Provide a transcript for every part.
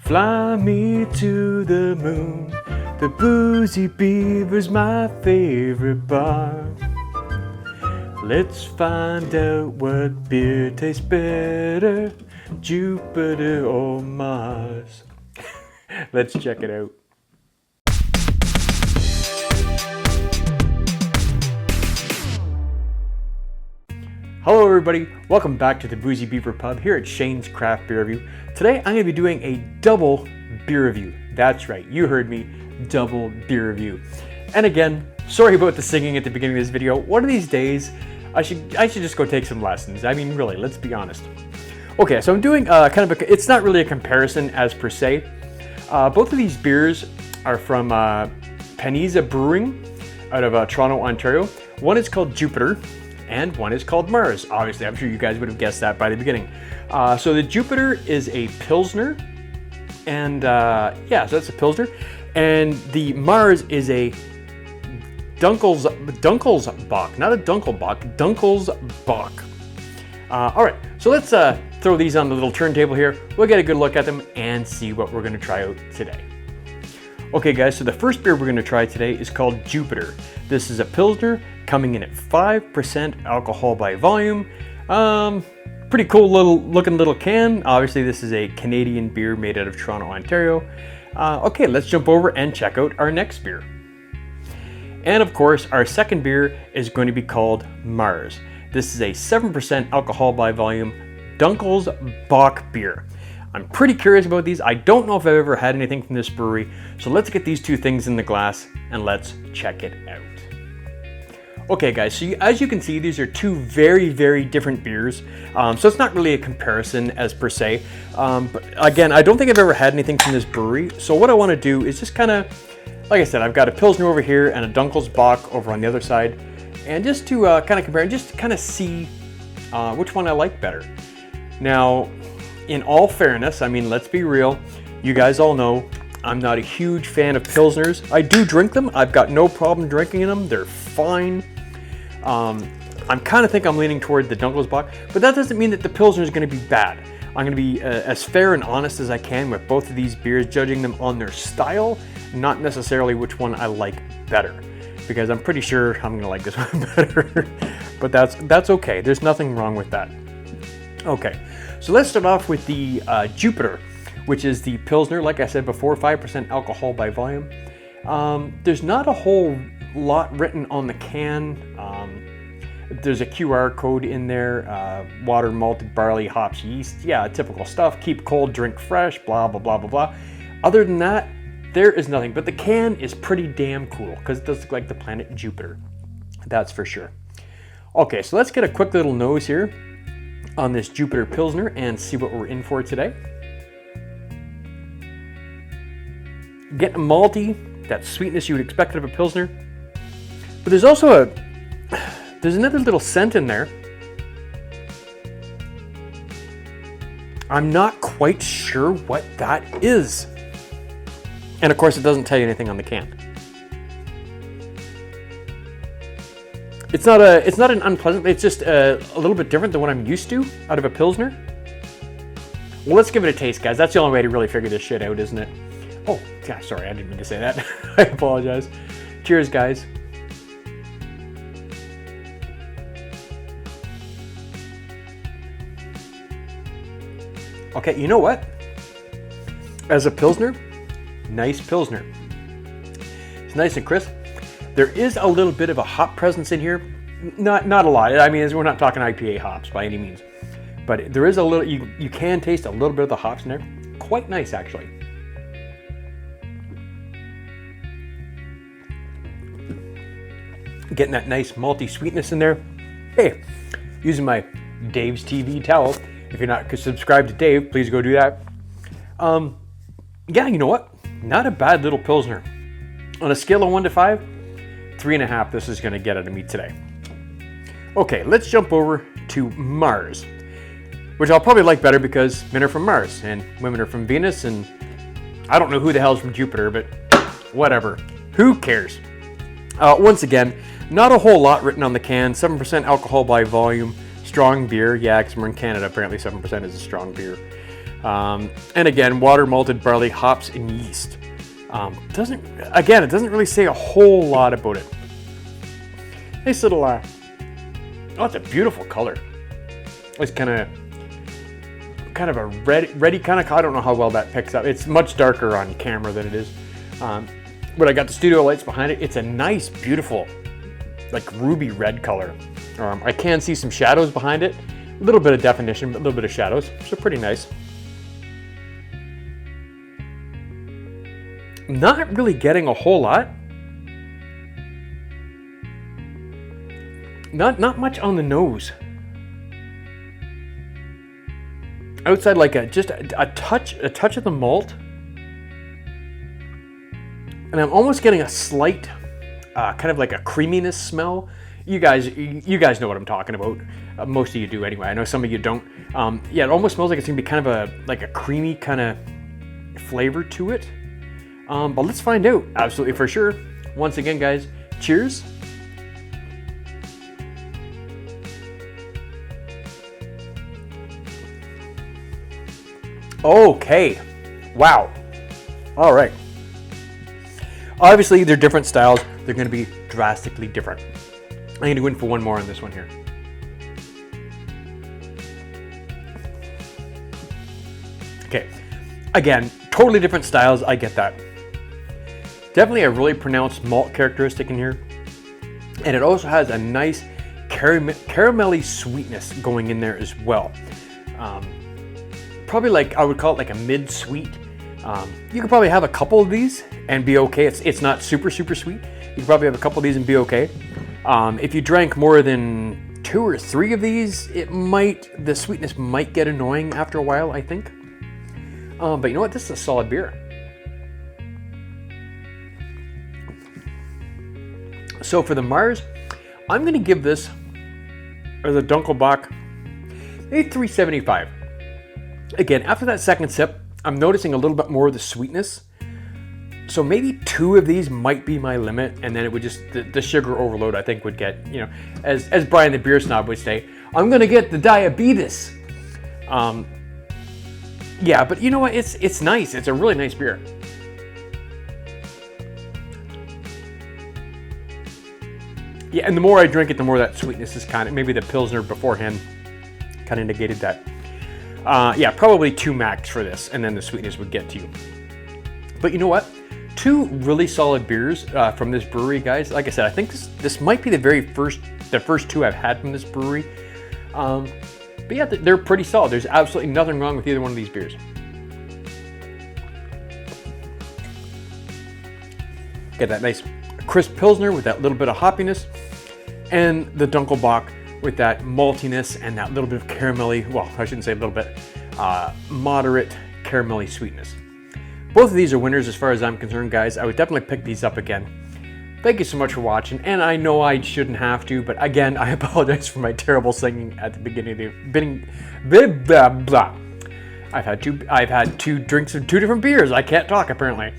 Fly me to the moon. The Boozy Beaver's my favorite bar. Let's find out what beer tastes better, Jupiter or Mars. Let's check it out. Hello everybody, welcome back to the Boozy Beaver Pub here at Shane's Craft Beer Review. Today I'm going to be doing a double beer review. That's right, you heard me, double beer review. And again, sorry about the singing at the beginning of this video. One of these days, I should just go take some lessons. I mean, really, let's be honest. Okay, so I'm doing it's not really a comparison as per se. Both of these beers are from Paniza Brewing out of Toronto, Ontario. One is called Jupiter and one is called Mars. Obviously, I'm sure you guys would have guessed that by the beginning. So the Jupiter is a Pilsner, and so that's a Pilsner. And the Mars is a Dunkles Bock, not a Dunkel Bock, Dunkles Bock. All right, so let's throw these on the little turntable here. We'll get a good look at them and see what we're gonna try out today. Okay guys, so the first beer we're gonna try today is called Jupiter. This is a Pilsner coming in at 5% alcohol by volume. Pretty cool looking little can. Obviously this is a Canadian beer made out of Toronto, Ontario. Okay, let's jump over and check out our next beer. And of course, our second beer is going to be called Mars. This is a 7% alcohol by volume Dunkles Bock beer. I'm pretty curious about these. I don't know if I've ever had anything from this brewery. So let's get these two things in the glass and let's check it out. Okay guys, so as you can see, these are two very, very different beers. So it's not really a comparison as per se. But again, I don't think I've ever had anything from this brewery. So what I want to do is just kind of, like I said, I've got a Pilsner over here and a Dunkles Bock over on the other side. And just to kind of compare and just kind of see which one I like better. Now, in all fairness, I mean, let's be real. You guys all know I'm not a huge fan of Pilsners. I do drink them. I've got no problem drinking them. They're fine. I'm kind of think I'm leaning toward the Dunkles Bock, but that doesn't mean that the Pilsner is going to be bad. I'm going to be as fair and honest as I can with both of these beers, judging them on their style, not necessarily which one I like better, because I'm pretty sure I'm going to like this one better. But that's okay. There's nothing wrong with that. Okay, so let's start off with the Jupiter, which is the Pilsner. Like I said before, 5% alcohol by volume. There's not a whole lot written on the can. There's a QR code in there. Water, malted barley, hops, yeast. Yeah, typical stuff. Keep cold, drink fresh, blah, blah, blah, blah, blah. Other than that, there is nothing. But the can is pretty damn cool because it does look like the planet Jupiter. That's for sure. Okay, so let's get a quick little nose here on this Jupiter Pilsner and see what we're in for today. Getting malty, that sweetness you would expect out of a Pilsner. But there's also there's another little scent in there. I'm not quite sure what that is. And of course it doesn't tell you anything on the can. It's not an unpleasant, it's just a little bit different than what I'm used to out of a Pilsner. Well, let's give it a taste, guys. That's the only way to really figure this shit out, isn't it? Oh, yeah, sorry, I didn't mean to say that. I apologize. Cheers, guys. Okay, you know what? As a Pilsner, nice Pilsner. It's nice and crisp. There is a little bit of a hop presence in here. Not a lot. I mean, we're not talking IPA hops by any means. But there is a little, you can taste a little bit of the hops in there. Quite nice, actually. Getting that nice malty sweetness in there. Hey, using my Dave's TV towel. If you're not subscribed to Dave, please go do that. Yeah, you know what? Not a bad little Pilsner. On a scale of 1 to 5, 3.5 this is going to get out of me today. Okay, let's jump over to Mars, which I'll probably like better because men are from Mars and women are from Venus, and I don't know who the hell's from Jupiter, but whatever. Who cares? Once again, not a whole lot written on the can. 7% alcohol by volume. Strong beer. Yeah, because we're in Canada. Apparently 7% is a strong beer. And again, water, malted barley, hops, and yeast. It doesn't really say a whole lot about it. Nice little, oh, it's a beautiful color. It's kind of a reddy kind of color. I don't know how well that picks up. It's much darker on camera than it is. But I got the studio lights behind it. It's a nice, beautiful, like ruby red color. I can see some shadows behind it. A little bit of definition, but a little bit of shadows. So pretty nice. Not really getting a whole lot. Not much on the nose. Outside, like just a touch of the malt, and I'm almost getting a slight, kind of like a creaminess smell. You guys know what I'm talking about. Most of you do anyway. I know some of you don't. Yeah, it almost smells like it's gonna be kind of a creamy kind of flavor to it. But let's find out, absolutely for sure. Once again, guys, cheers. Okay, wow. All right. Obviously, they're different styles. They're going to be drastically different. I'm going to go in for one more on this one here. Okay, again, totally different styles. I get that. Definitely a really pronounced malt characteristic in here. And it also has a nice caramelly sweetness going in there as well. Probably like, I would call it like a mid-sweet. You could probably have a couple of these and be okay. It's not super sweet. You could probably have a couple of these and be okay. If you drank more than 2 or 3 of these, the sweetness might get annoying after a while, I think. But you know what? This is a solid beer. So for the Mars, I'm going to give this, or the Dunkles Bock, maybe 375. Again, after that second sip, I'm noticing a little bit more of the sweetness. So maybe 2 of these might be my limit, and then it would just, the sugar overload, I think, would get, you know, as Brian the Beer Snob would say, I'm going to get the diabetes. Yeah, but you know what? It's nice. It's a really nice beer. Yeah, and the more I drink it, the more that sweetness is kind of, maybe the Pilsner beforehand kind of negated that. Yeah, probably 2 max for this, and then the sweetness would get to you. But you know what? 2 really solid beers from this brewery, guys. Like I said, I think this might be the first 2 I've had from this brewery. But yeah, they're pretty solid. There's absolutely nothing wrong with either one of these beers. Get that nice crisp Pilsner with that little bit of hoppiness, and the Dunkles Bock with that maltiness and that little bit of caramelly, well, I shouldn't say a little bit, moderate caramelly sweetness. Both of these are winners as far as I'm concerned, guys. I would definitely pick these up again. Thank you so much for watching, and I know I shouldn't have to, but again, I apologize for my terrible singing at the beginning of the blah, blah. I've had 2 drinks of 2 different beers. I can't talk apparently.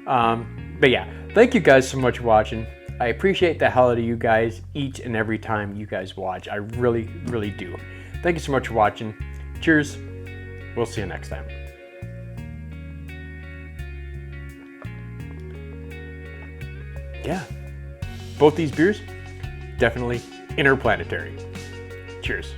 But yeah, thank you guys so much for watching. I appreciate the hell out of you guys each and every time you guys watch. I really, really do. Thank you so much for watching. Cheers. We'll see you next time. Yeah, both these beers, definitely interplanetary. Cheers.